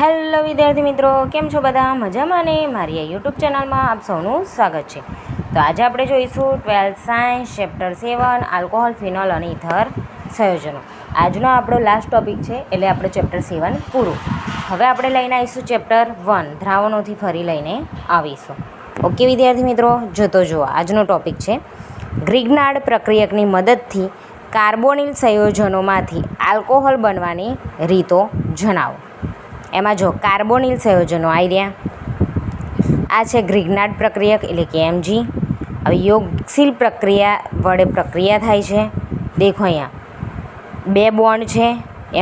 Hello વિદ્યાર્થી મિત્રો, કેમ છો બધા? મજામાં ને? મારી આ યુટ્યુબ ચેનલમાં આપ સૌનું સ્વાગત છે. તો આજે આપણે જોઈશું 12th science chapter 7 alcohol, phenol અને ઇથર સંયોજનો. આજનો આપણો લાસ્ટ ટોપિક છે, એટલે આપણે ચેપ્ટર 7 પૂરું. હવે આપણે લઈને આવીશું ચેપ્ટર 1 દ્રાવણોથી ફરી લઈને આવીશું. ઓકે વિદ્યાર્થી મિત્રો, જોતો જુઓ. આજનો ટોપિક છે ગ્રિગ્નાર્ડ પ્રક્રિયકની મદદથી કાર્બોનિલ સંયોજનોમાંથી આલ્કોહોલ બનવાની રીતો જણાવો. એમાં જો કાર્બોનિલ સંયોજનો આવી રહ્યા. આ છે ગ્રિગ્નાર્ડ પ્રક્રિયક એટલે કે એમજી. હવે યોગશીલ પ્રક્રિયા વડે પ્રક્રિયા થાય છે. દેખો અહીંયા 2 બોન્ડ છે,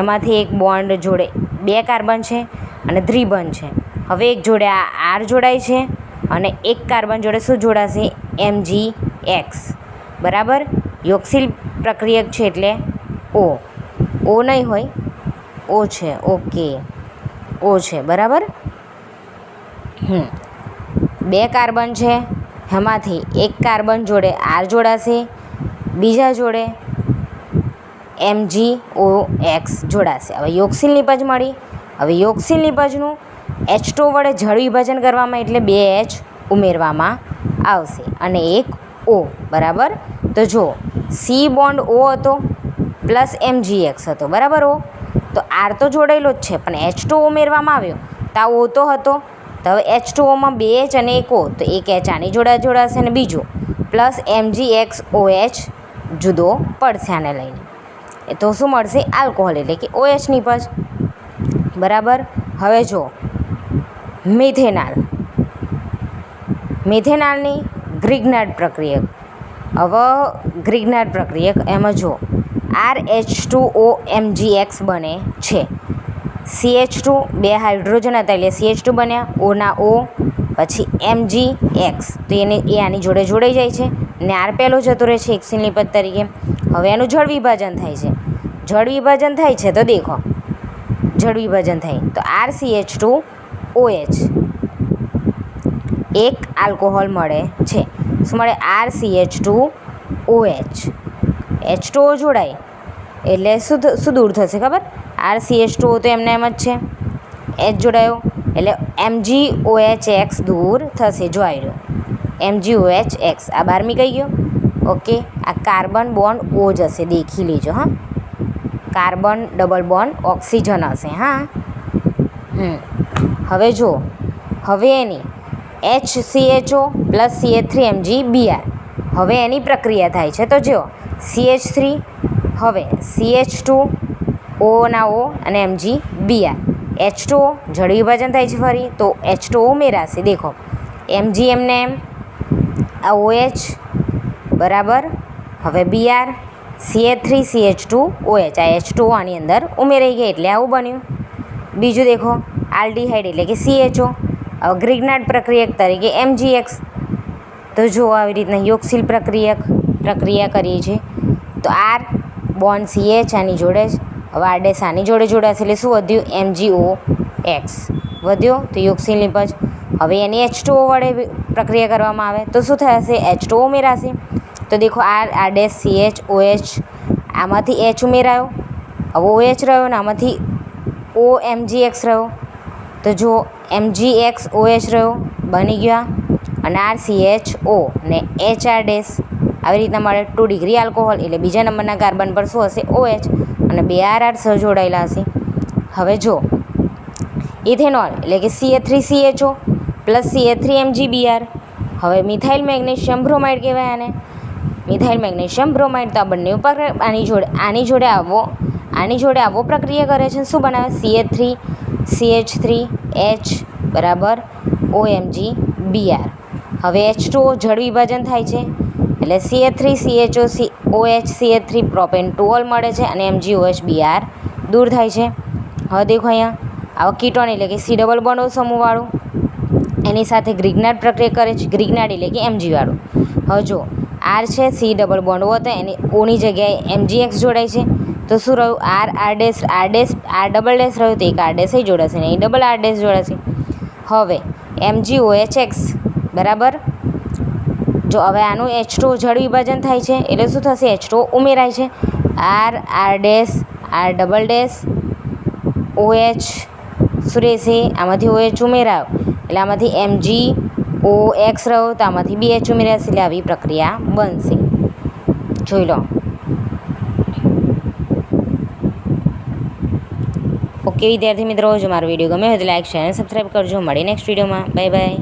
એમાંથી એક બોન્ડ જોડે 2 કાર્બન છે અને દ્વિબંધ છે. હવે એક જોડે આ આર જોડાય છે અને એક કાર્બન જોડે શું જોડાશે? MgX. બરાબર. યોગશીલ પ્રક્રિયક છે એટલે O નહીં હોય, O છે. ઓકે, O છે. બરાબર. 2 કાર્બન છે, એમાંથી એક કાર્બન જોડે આર જોડાશે, બીજા જોડે MgOX જોડાશે. હવે યોગશીલ નિપજ મળી. હવે યોગશીલ નિપજનું H2 વડે જળ વિભાજન કરવામાં એટલે 2H ઉમેરવામાં આવશે અને એક O. બરાબર. તો જો C બોન્ડ O હતો પ્લસ MgX હતો. બરાબર. O તો આર તો જોડાયેલો જ છે, પણ H2 ઉમેરવામાં આવ્યો તો આ O તો હતો. તો હવે H2Oમાં 2H અને એક O, તો એક H આની જોડાશે અને બીજો પ્લસ MgXOH જુદો પડશે આને લઈને. એ તો શું મળશે? આલ્કોહોલ એટલે કે OH નિપજ. બરાબર. હવે જો મિથેનાલની ગ્રિગ્નાર્ડ પ્રક્રિયક. હવે ગ્રિગ્નાર્ડ પ્રક્રિયક એમાં જો RH2O MgX બને છે. CH2 2 હાઇડ્રોજન હતા એટલે CH2 બન્યા. O ના O, પછી MgX, તો એ આની જોડે જોડાઈ જાય છે ને આર પહેલો જતો રહે છે એકસીલ નિપજ તરીકે. હવે એનું જળ વિભાજન થાય છે. જળ વિભાજન થાય છે તો દેખો, જળ વિભાજન થાય તો RCH2OH એક આલ્કોહોલ મળે છે. શું મળે? RCH2OH. H2O જોડાય એટલે શું દૂર થશે ખબર? RCH2O તો એમને એમ જ છે. H જોડાયો એટલે MgOHX દૂર થશે. જો આવ્યો MgOHX. આ બહાર નીકળી ગયો. ઓકે. આ કાર્બન બોન્ડ O જશે, દેખી લેજો. હા, કાર્બન ડબલ બોન્ડ ઓક્સિજન હશે. હા. હવે જો, હવે એની HCHO પ્લસ CH3MgBr. હવે એની પ્રક્રિયા થાય છે. તો જો CH3, હવે CH2O ના O અને MgBr. H2O જળ વિભાજન થાય છે ફરી, તો H2O ઉમેરાશે. દેખો Mg એમને એમ, આ OH. બરાબર. હવે Br, CH3CH2OH. આ H2O આની અંદર ઉમેરાઈ ગયા એટલે આવું બન્યું. બીજું દેખો આલ્ડીહાઇડ એટલે કે CHO. હવે ગ્રિગ્નાર્ડ પ્રક્રિયક તરીકે MgX. તો જો આવી રીતના યોગશીલ પ્રક્રિયા કરીએ છીએ. તો આર બોન્ડ CH આની જોડે જ. હવે આર ડેશ આની જોડે જોડાશે એટલે શું વધ્યું? MgOX વધ્યો. તો યોગશીલ નિપજ. હવે એની H2O વડે પ્રક્રિયા કરવામાં આવે તો શું થશે? H2O ઉમેરાશે. તો દેખો આર ડેશ CH OH, આમાંથી H ઉમેરાયો, હવે OH રહ્યો ને આમાંથી OMgX રહ્યો. તો જો MgXOH રહ્યો, બની ગયા અને RCHO ને HR ડેશ. આવી રીતના મળે 2 ડિગ્રી આલ્કોહોલ એટલે બીજા નંબરના કાર્બન પર શું હશે? OH અને 2 RR સહ જોડાયેલા હશે. હવે જો ઇથેનોલ એટલે કે CH3CHO પ્લસ CH3MgBr. હવે મિથાઇલ મેગ્નેશિયમ બ્રોમાઇડ કહેવાય આને. Methyl magnesium bromide. તો આ બંને ઉપર આની જોડે આવો પ્રક્રિયા કરે છે. શું બનાવે? CH3CH3H બરાબર OMgBr. હવે H2O જળ વિભાજન થાય છે એટલે CH3CHOOH CH3 પ્રોપેન 2 મળે છે અને MgOHBr દૂર થાય છે. હવે દેખો અહીંયા આવા કીટોન એટલે કે C ડબલ બોન્ડ સમૂહવાળું એની સાથે ગ્રિગ્નાર્ડ પ્રક્રિયા કરે છે. ગ્રિગ્નાર્ડ એટલે કે Mg વાળું. હવે જો આર છે, C ડબલ બોન્ડ O હતો, એની ઓની જગ્યાએ MgX જોડાય છે. તો શું રહ્યું? આર ડબલ ડેશ રહ્યું, તો એક આર ડેશ જોડાશે ને અહીં ડબલ આર ડેશ જોડાશે. હવે MgOHX. બરાબર. જો હવે આનું H2O જળ વિભાજન થાય છે એટલે શું થશે? H2O ઉમેરાય છે. R dash R double dash OH શું રહેશે? આમાંથી OH ઉમેરાવ એટલે આમાંથી MgOX રહ્યો તો આમાંથી BH ઉમેરાશે એટલે આવી પ્રક્રિયા બનશે. જોઈ લો. ઓકે વિદ્યાર્થી મિત્રો, જો મારો વિડીયો ગમ્યો હોય તો લાઈક શેર અને સબસ્ક્રાઈબ કરજો. મળીએ નેક્સ્ટ વિડીયોમાં. Bye bye.